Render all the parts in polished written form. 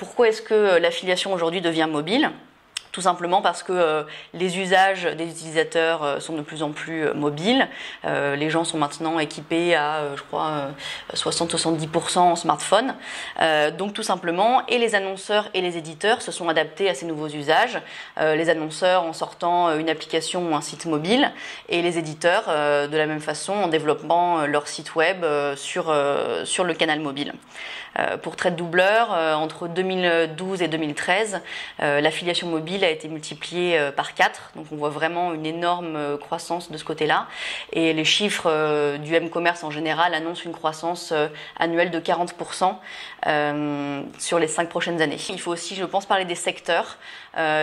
Pourquoi est-ce que l'affiliation aujourd'hui devient mobile ? Tout simplement parce que les usages des utilisateurs sont de plus en plus mobiles. Les gens sont maintenant équipés à, je crois, 60-70% en smartphone. Donc tout simplement, et les annonceurs et les éditeurs se sont adaptés à ces nouveaux usages. Les annonceurs en sortant une application ou un site mobile, et les éditeurs de la même façon en développant leur site web sur le canal mobile. Pour TradeDoubleur, entre 2012 et 2013, l'affiliation mobile a été multipliée par 4, donc on voit vraiment une énorme croissance de ce côté-là. Et les chiffres du m-commerce en général annoncent une croissance annuelle de 40% sur les 5 prochaines années. Il faut aussi, je pense, parler des secteurs,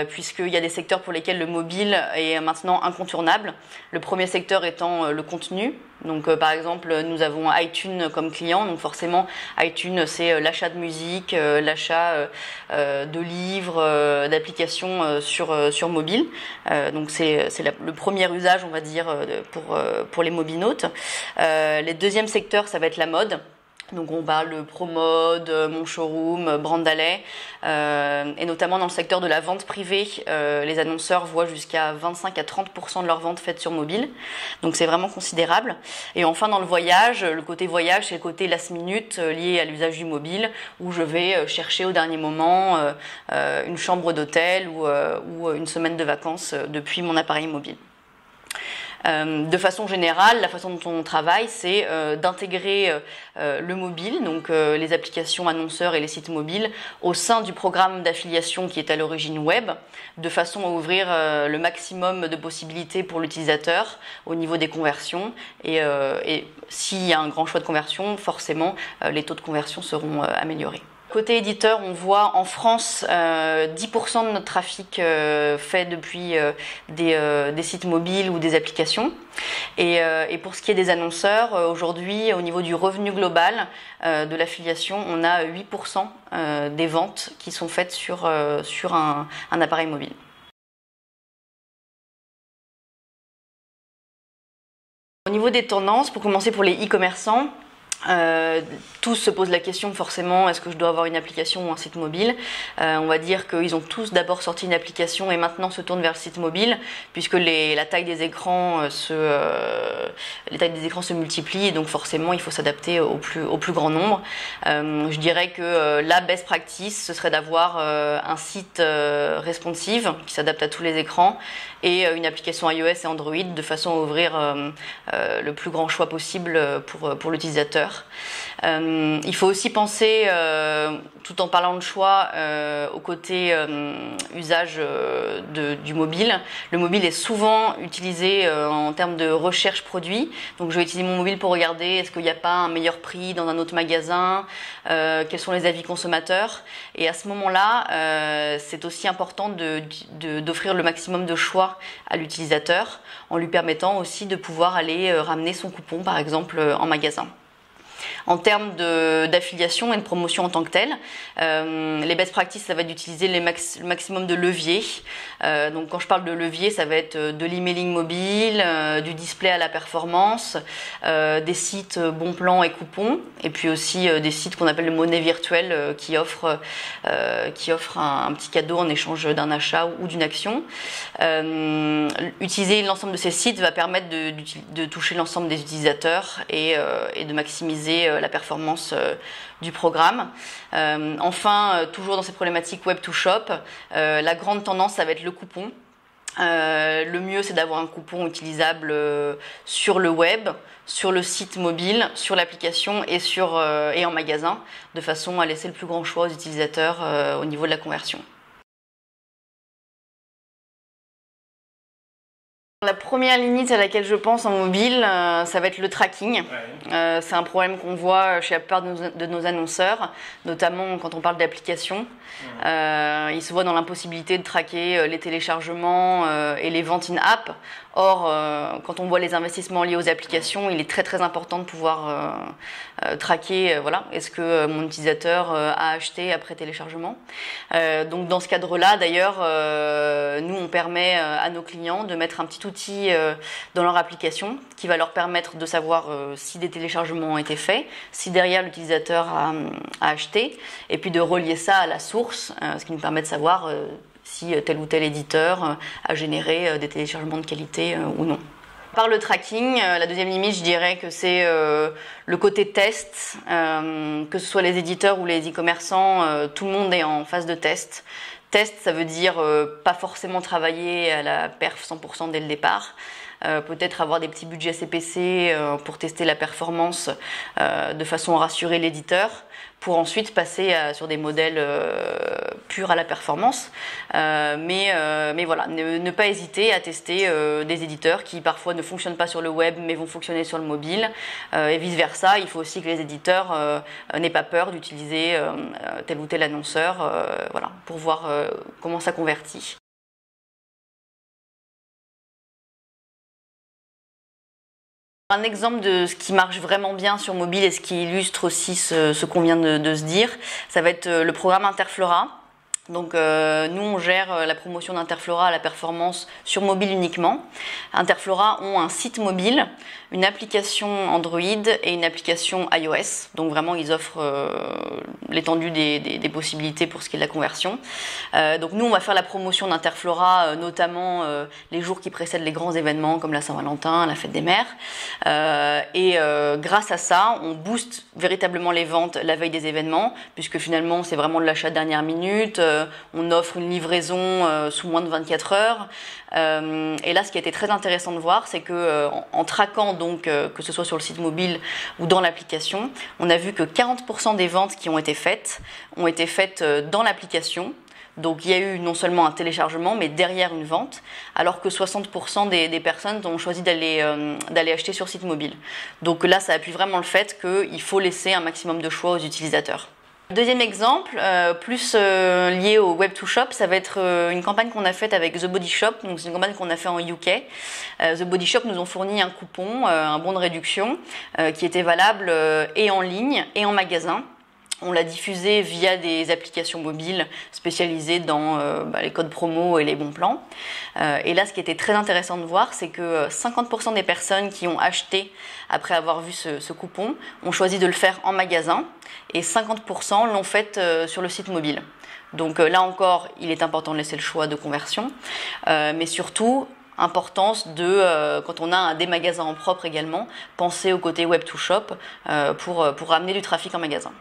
puisqu'il y a des secteurs pour lesquels le mobile est maintenant incontournable. Le premier secteur étant le contenu. Donc par exemple, nous avons iTunes comme client, donc forcément iTunes c'est l'achat de musique, l'achat de livres, d'applications sur mobile. Donc c'est le premier usage, on va dire, pour les mobinautes. Les deuxièmes secteurs, ça va être la mode. Donc on parle ProMode, Mon Showroom, Brandalay, et notamment dans le secteur de la vente privée, les annonceurs voient jusqu'à 25-30% de leurs ventes faites sur mobile, donc c'est vraiment considérable. Et enfin dans le voyage, le côté voyage, c'est le côté last minute lié à l'usage du mobile, où je vais chercher au dernier moment une chambre d'hôtel ou une semaine de vacances depuis mon appareil mobile. De façon générale, la façon dont on travaille, c'est d'intégrer le mobile, donc les applications annonceurs et les sites mobiles, au sein du programme d'affiliation qui est à l'origine web, de façon à ouvrir le maximum de possibilités pour l'utilisateur au niveau des conversions. Et s'il y a un grand choix de conversion, forcément, les taux de conversion seront améliorés. Côté éditeur, on voit en France 10% de notre trafic fait depuis des sites mobiles ou des applications. Et pour ce qui est des annonceurs, aujourd'hui, au niveau du revenu global de l'affiliation, on a 8% des ventes qui sont faites sur un appareil mobile. Au niveau des tendances, pour commencer pour les e-commerçants, tous se posent la question forcément, est-ce que je dois avoir une application ou un site mobile? On va dire qu'ils ont tous d'abord sorti une application et maintenant se tournent vers le site mobile, puisque la taille des écrans se multiplie, et donc forcément il faut s'adapter au plus grand nombre. Je dirais que la best practice, ce serait d'avoir un site responsive qui s'adapte à tous les écrans et une application iOS et Android de façon à ouvrir le plus grand choix possible pour l'utilisateur. Il faut aussi penser, tout en parlant de choix, au côté usage du mobile. Le mobile est souvent utilisé en termes de recherche produit. Donc je vais utiliser mon mobile pour regarder est-ce qu'il n'y a pas un meilleur prix dans un autre magasin, quels sont les avis consommateurs. Et à ce moment-là, c'est aussi important d'offrir le maximum de choix à l'utilisateur en lui permettant aussi de pouvoir aller ramener son coupon par exemple en magasin. En termes d'affiliation et de promotion en tant que telle, les best practices, ça va être d'utiliser le maximum de leviers. Donc quand je parle de levier, ça va être de l'emailing mobile, du display à la performance, des sites bons plans et coupons, et puis aussi des sites qu'on appelle les monnaies virtuelles qui offrent un petit cadeau en échange d'un achat ou d'une action. Utiliser l'ensemble de ces sites va permettre de toucher l'ensemble des utilisateurs et de maximiser la performance du programme. Enfin, toujours dans ces problématiques web to shop, la grande tendance, ça va être le coupon. Le mieux, c'est d'avoir un coupon utilisable sur le web, sur le site mobile, sur l'application et en magasin, de façon à laisser le plus grand choix aux utilisateurs au niveau de la conversion. La première limite à laquelle je pense en mobile, ça va être le tracking. Ouais. C'est un problème qu'on voit chez la plupart de nos annonceurs, notamment quand on parle d'applications. Ils se voient dans l'impossibilité de traquer les téléchargements et les ventes in-app. Or, quand on voit les investissements liés aux applications, il est très important de pouvoir traquer, voilà, est-ce que mon utilisateur a acheté après téléchargement. Donc dans ce cadre-là, d'ailleurs, nous on permet à nos clients de mettre un petit outil dans leur application qui va leur permettre de savoir si des téléchargements ont été faits, si derrière l'utilisateur a acheté, et puis de relier ça à la source, ce qui nous permet de savoir si tel ou tel éditeur a généré des téléchargements de qualité ou non. Par le tracking, la deuxième limite, je dirais que c'est le côté test, que ce soit les éditeurs ou les e-commerçants, tout le monde est en phase de test. Test, ça veut dire pas forcément travailler à la perf 100% dès le départ. Peut-être avoir des petits budgets CPC pour tester la performance de façon à rassurer l'éditeur, pour ensuite passer sur des modèles purs à la performance. Mais voilà, ne pas hésiter à tester des éditeurs qui parfois ne fonctionnent pas sur le web mais vont fonctionner sur le mobile, et vice versa. Il faut aussi que les éditeurs n'aient pas peur d'utiliser tel ou tel annonceur, voilà, pour voir comment ça convertit. Un exemple de ce qui marche vraiment bien sur mobile et ce qui illustre aussi ce qu'on vient de se dire, ça va être le programme Interflora. Donc nous on gère la promotion d'Interflora à la performance sur mobile uniquement. Interflora ont un site mobile, une application Android et une application iOS. Donc vraiment ils offrent l'étendue des possibilités pour ce qui est de la conversion. Donc nous on va faire la promotion d'Interflora notamment les jours qui précèdent les grands événements comme la Saint-Valentin, la fête des mères. Grâce à ça on booste véritablement les ventes la veille des événements, puisque finalement c'est vraiment de l'achat de dernière minute. On offre une livraison sous moins de 24 heures. Et là, ce qui a été très intéressant de voir, c'est que en traquant donc que ce soit sur le site mobile ou dans l'application, on a vu que 40% des ventes qui ont été faites dans l'application. Donc il y a eu non seulement un téléchargement, mais derrière une vente, alors que 60% des personnes ont choisi d'aller acheter sur site mobile. Donc là, ça appuie vraiment le fait qu'il faut laisser un maximum de choix aux utilisateurs. Deuxième exemple, plus lié au Web2Shop, ça va être une campagne qu'on a faite avec The Body Shop. Donc c'est une campagne qu'on a fait en UK. The Body Shop nous ont fourni un coupon, un bon de réduction, qui était valable et en ligne et en magasin. On l'a diffusé via des applications mobiles spécialisées dans les codes promo et les bons plans. Et là, ce qui était très intéressant de voir, c'est que 50% des personnes qui ont acheté après avoir vu ce coupon ont choisi de le faire en magasin et 50% l'ont fait sur le site mobile. Donc là encore, il est important de laisser le choix de conversion, mais surtout importance de, quand on a des magasins en propre également, penser au côté Web2Shop pour ramener du trafic en magasin.